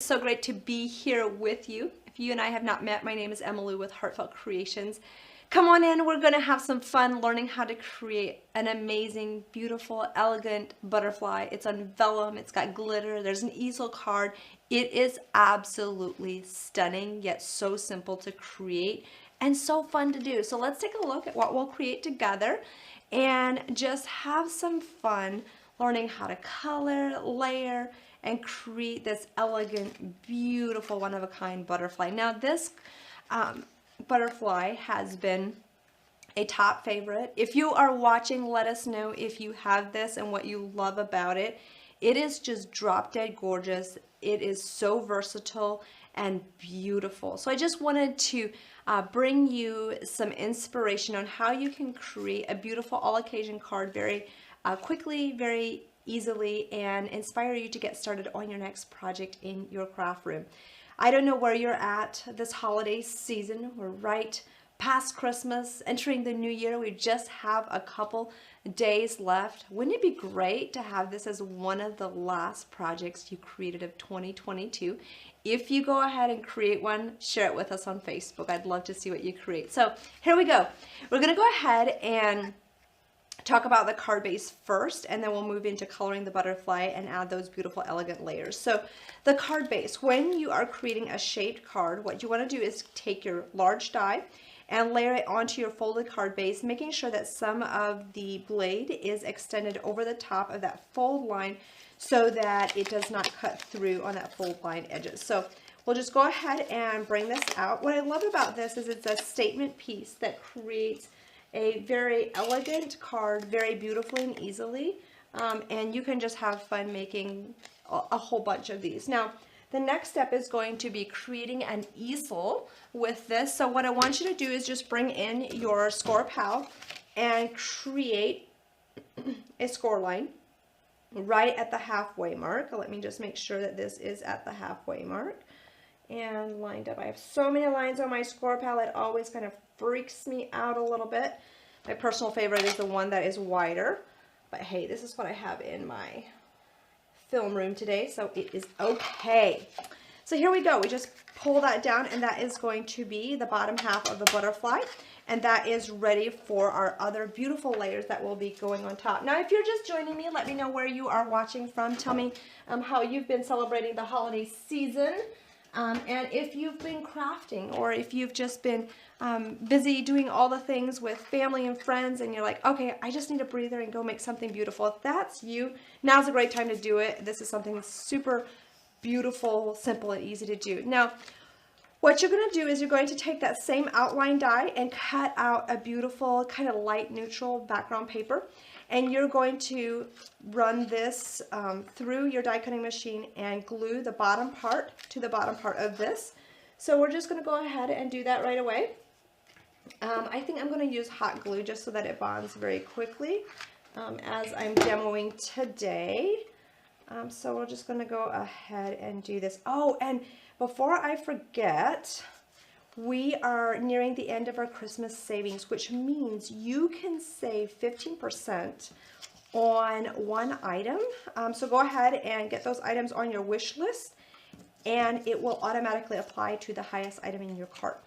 So great to be here with you. If you and I have not met, my name is Emily with Heartfelt Creations. Come on in, we're going to have some fun learning how to create an amazing, beautiful, elegant butterfly. It's on vellum, it's got glitter, there's an easel card. It is absolutely stunning, yet so simple to create and so fun to do. So let's take a look at what we'll create together and just have some fun learning how to color, layer, and create this elegant, beautiful, one-of-a-kind butterfly. Now this butterfly has been a top favorite. If you are watching, let us know if you have this and what you love about it. It is just drop dead gorgeous. It is so versatile and beautiful. So I just wanted to bring you some inspiration on how you can create a beautiful all occasion card very quickly, very easily, and inspire you to get started on your next project in your craft room. I don't know where you're at this holiday season. We're right past Christmas, entering the new year. We just have a couple days left. Wouldn't it be great to have this as one of the last projects you created of 2022? If you go ahead and create one, share it with us on Facebook. I'd love to see what you create. So here we go. We're going to go ahead and talk about the card base first, and then we'll move into coloring the butterfly and add those beautiful elegant layers. So the card base, when you are creating a shaped card, what you want to do is take your large die and layer it onto your folded card base, making sure that some of the blade is extended over the top of that fold line so that it does not cut through on that fold line edges. So we'll just go ahead and bring this out. What I love about this is it's a statement piece that creates a very elegant card, very beautifully and easily, and you can just have fun making a whole bunch of these. Now, the next step is going to be creating an easel with this. So what I want you to do is just bring in your score pal and create a score line right at the halfway mark. Let me just make sure that this is at the halfway mark and lined up. I have so many lines on my score pal, it always kind of freaks me out a little bit. My personal favorite is the one that is wider, but hey, this is what I have in my film room today, so it is okay. So here we go. We just pull that down, and that is going to be the bottom half of the butterfly, and that is ready for our other beautiful layers that will be going on top. Now, if you're just joining me, let me know where you are watching from. Tell me how you've been celebrating the holiday season. And if you've been crafting, or if you've just been busy doing all the things with family and friends, and you're like, okay, I just need a breather and go make something beautiful. If that's you, now's a great time to do it. This is something super beautiful, simple, and easy to do. Now, what you're going to do is you're going to take that same outline die and cut out a beautiful kind of light neutral background paper. And you're going to run this through your die cutting machine and glue the bottom part to the bottom part of this. So we're just going to go ahead and do that right away. I think I'm going to use hot glue just so that it bonds very quickly as I'm demoing today. So we're just going to go ahead and do this. Oh, and before I forget, we are nearing the end of our Christmas savings, which means you can save 15% on one item. So go ahead and get those items on your wish list, and it will automatically apply to the highest item in your cart.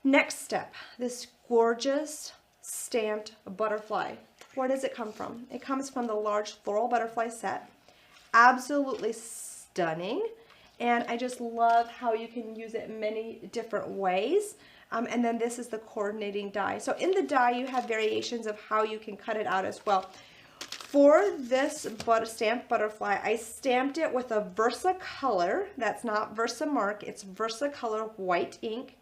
Next step, this gorgeous stamped butterfly. Where does it come from? It comes from the large floral butterfly set. Absolutely stunning. And I just love how you can use it many different ways. And then this is the coordinating die. So in the die, you have variations of how you can cut it out as well. For this stamped butterfly, I stamped it with a Versacolor. That's not Versamark, it's Versacolor white ink.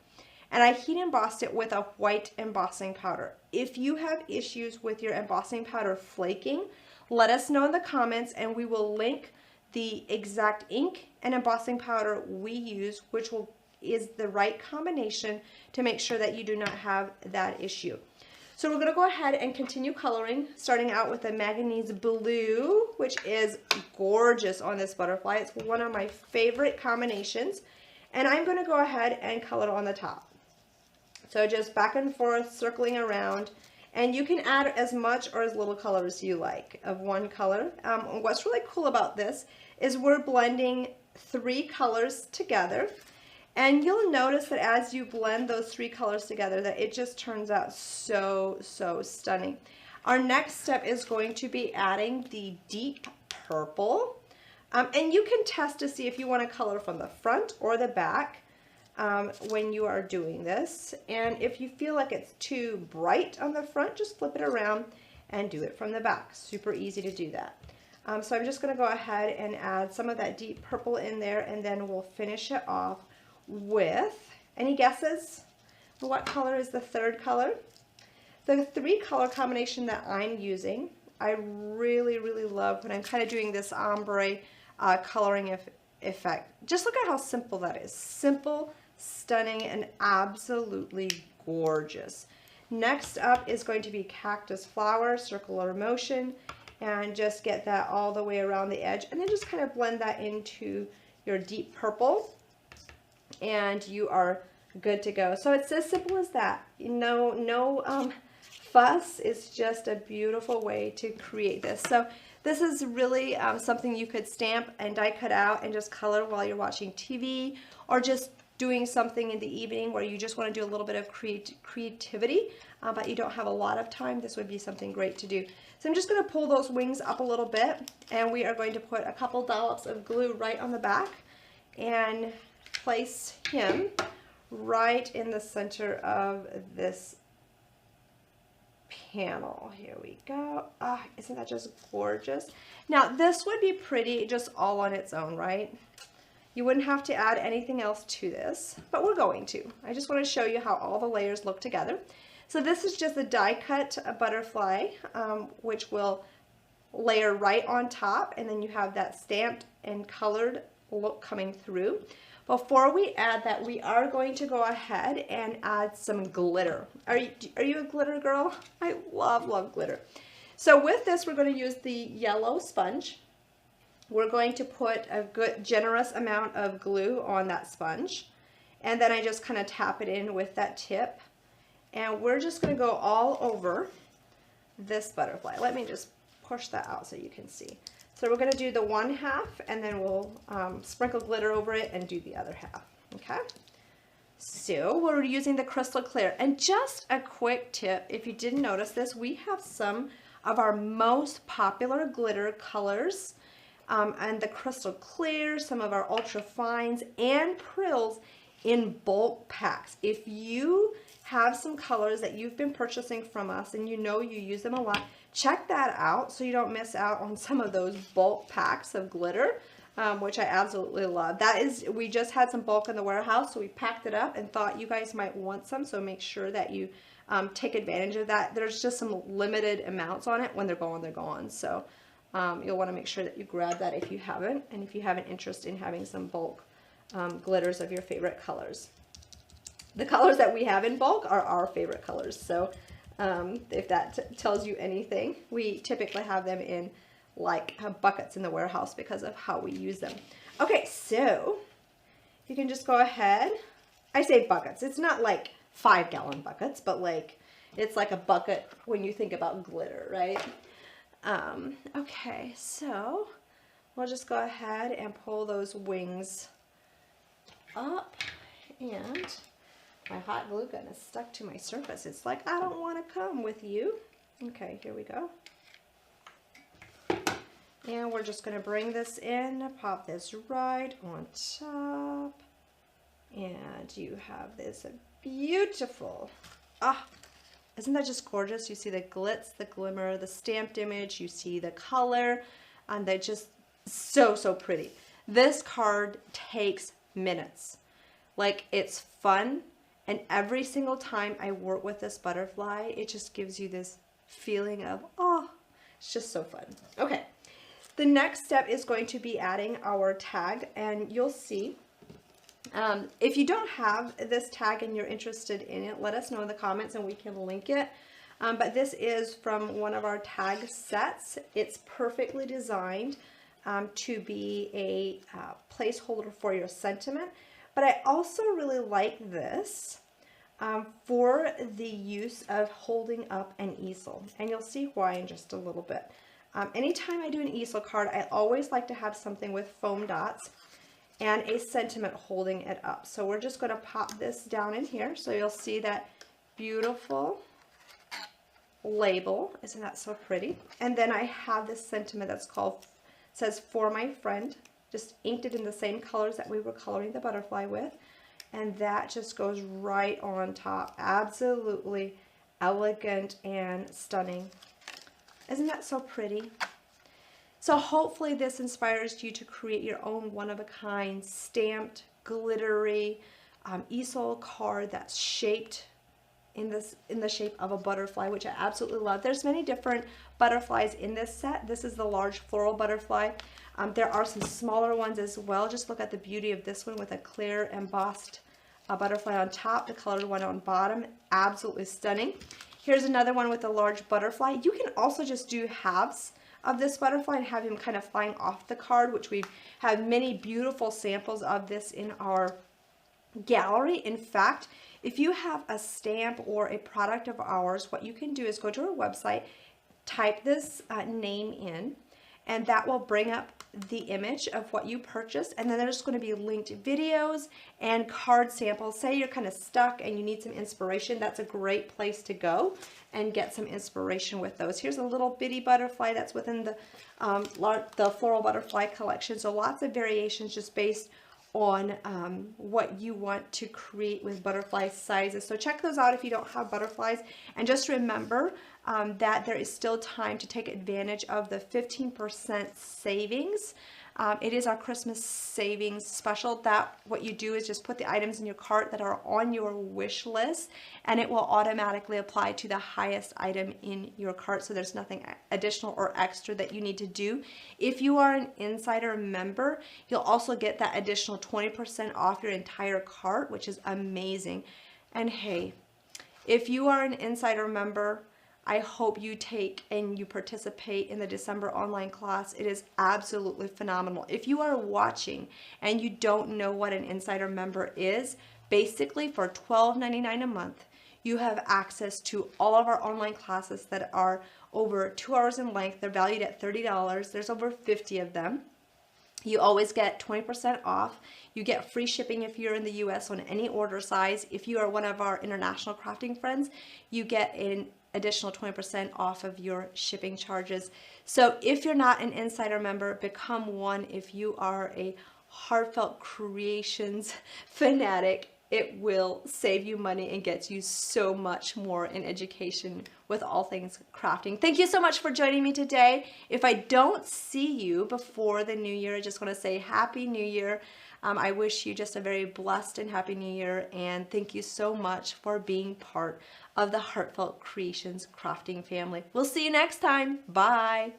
And I heat embossed it with a white embossing powder. If you have issues with your embossing powder flaking, let us know in the comments, and we will link the exact ink and embossing powder we use, which is the right combination to make sure that you do not have that issue. So we're going to go ahead and continue coloring, starting out with the Manganese blue, which is gorgeous on this butterfly. It's one of my favorite combinations, and I'm going to go ahead and color on the top. So just back and forth, circling around, and you can add as much or as little color as you like of one color. What's really cool about this is we're blending 3 colors together. And you'll notice that as you blend those 3 colors together, that it just turns out so, so stunning. Our next step is going to be adding the deep purple. And you can test to see if you want to color from the front or the back when you are doing this. And if you feel like it's too bright on the front, just flip it around and do it from the back. Super easy to do that. So I'm just going to go ahead and add some of that deep purple in there, and then we'll finish it off with, any guesses? What color is the third color? The 3 color combination that I'm using, I really, really love when I'm kind of doing this ombre coloring effect. Just look at how simple that is. Simple, stunning, and absolutely gorgeous. Next up is going to be cactus flower, circular motion, and just get that all the way around the edge, and then just kind of blend that into your deep purple, and you are good to go. So it's as simple as that. No fuss. It's just a beautiful way to create this. So this is really something you could stamp and die cut out and just color while you're watching TV, or just doing something in the evening where you just want to do a little bit of creativity, but you don't have a lot of time. This would be something great to do. So I'm just going to pull those wings up a little bit, and we are going to put a couple dollops of glue right on the back and place him right in the center of this panel. Here we go. Ah, isn't that just gorgeous? Now this would be pretty just all on its own, right? You wouldn't have to add anything else to this, but we're going to. I just want to show you how all the layers look together. So this is just a die cut butterfly, which will layer right on top, and then you have that stamped and colored look coming through. Before we add that, we are going to go ahead and add some glitter. Are you a glitter girl? I love glitter. So with this, we're going to use the yellow sponge. We're going to put a good generous amount of glue on that sponge, and then I just kind of tap it in with that tip, and we're just going to go all over this butterfly. Let me just push that out so you can see. So we're going to do the one half, and then we'll sprinkle glitter over it and do the other half. Okay, so we're using the crystal clear. And just a quick tip, if you didn't notice this, we have some of our most popular glitter colors and the crystal clear, some of our ultra fines and prills in bulk packs. If you have some colors that you've been purchasing from us and you know you use them a lot, check that out so you don't miss out on some of those bulk packs of glitter, which I absolutely love. We just had some bulk in the warehouse, so we packed it up and thought you guys might want some, so make sure that you take advantage of that. There's just some limited amounts on it. When they're gone, they're gone. So you'll want to make sure that you grab that if you haven't, and if you have an interest in having some bulk glitters of your favorite colors. The colors that we have in bulk are our favorite colors, so if that tells you anything, we typically have them in like buckets in the warehouse because of how we use them. Okay, so you can just go ahead. I say buckets. It's not like 5-gallon buckets, but like it's like a bucket when you think about glitter, right? Okay, so we'll just go ahead and pull those wings up, and my hot glue gun is stuck to my surface. It's like, I don't want to come with you. Okay, here we go. And we're just going to bring this in, pop this right on top, and you have this beautiful, isn't that just gorgeous? You see the glitz, the glimmer, the stamped image, you see the color, and they're just so, so pretty. This card takes minutes. Like, it's fun, and every single time I work with this butterfly, it just gives you this feeling of, oh, it's just so fun. Okay, the next step is going to be adding our tag, and you'll see. If you don't have this tag and you're interested in it, let us know in the comments and we can link it. But this is from one of our tag sets. It's perfectly designed to be a placeholder for your sentiment. But I also really like this for the use of holding up an easel. And you'll see why in just a little bit. Anytime I do an easel card, I always like to have something with foam dots. and a sentiment holding it up. So we're just going to pop this down in here so you'll see that beautiful label. Isn't that so pretty? And then I have this sentiment that's called, says "For My Friend," just inked it in the same colors that we were coloring the butterfly with, and that just goes right on top. Absolutely elegant and stunning. Isn't that so pretty? So hopefully this inspires you to create your own one-of-a-kind stamped, glittery easel card that's shaped in the shape of a butterfly, which I absolutely love. There's many different butterflies in this set. This is the large floral butterfly. There are some smaller ones as well. Just look at the beauty of this one with a clear embossed butterfly on top, the colored one on bottom. Absolutely stunning. Here's another one with a large butterfly. You can also just do halves of this butterfly and have him kind of flying off the card, which we have many beautiful samples of this in our gallery. In fact, if you have a stamp or a product of ours, what you can do is go to our website, type this name in, and that will bring up the image of what you purchased, and then there's going to be linked videos and card samples. Say you're kind of stuck and you need some inspiration, that's a great place to go and get some inspiration with those. Here's a little bitty butterfly that's within the floral butterfly collection. So lots of variations just based on what you want to create with butterfly sizes. So check those out if you don't have butterflies, and just remember that there is still time to take advantage of the 15% savings. It is our Christmas savings special. That what you do is just put the items in your cart that are on your wish list, and it will automatically apply to the highest item in your cart. So there's nothing additional or extra that you need to do. If you are an insider member, you'll also get that additional 20% off your entire cart, which is amazing. And hey, if you are an insider member, I hope you take and you participate in the December online class. It is absolutely phenomenal. If you are watching and you don't know what an insider member is, basically for $12.99 a month, you have access to all of our online classes that are over 2 hours in length. They're valued at $30. There's over 50 of them. You always get 20% off. You get free shipping if you're in the US on any order size. If you are one of our international crafting friends, you get an additional 20% off of your shipping charges. So if you're not an insider member, become one. If you are a Heartfelt Creations fanatic, it will save you money and gets you so much more in education with all things crafting. Thank you so much for joining me today. If I don't see you before the new year, I just want to say Happy New Year. I wish you just a very blessed and happy new year, and thank you so much for being part of the Heartfelt Creations crafting family. We'll see you next time. Bye.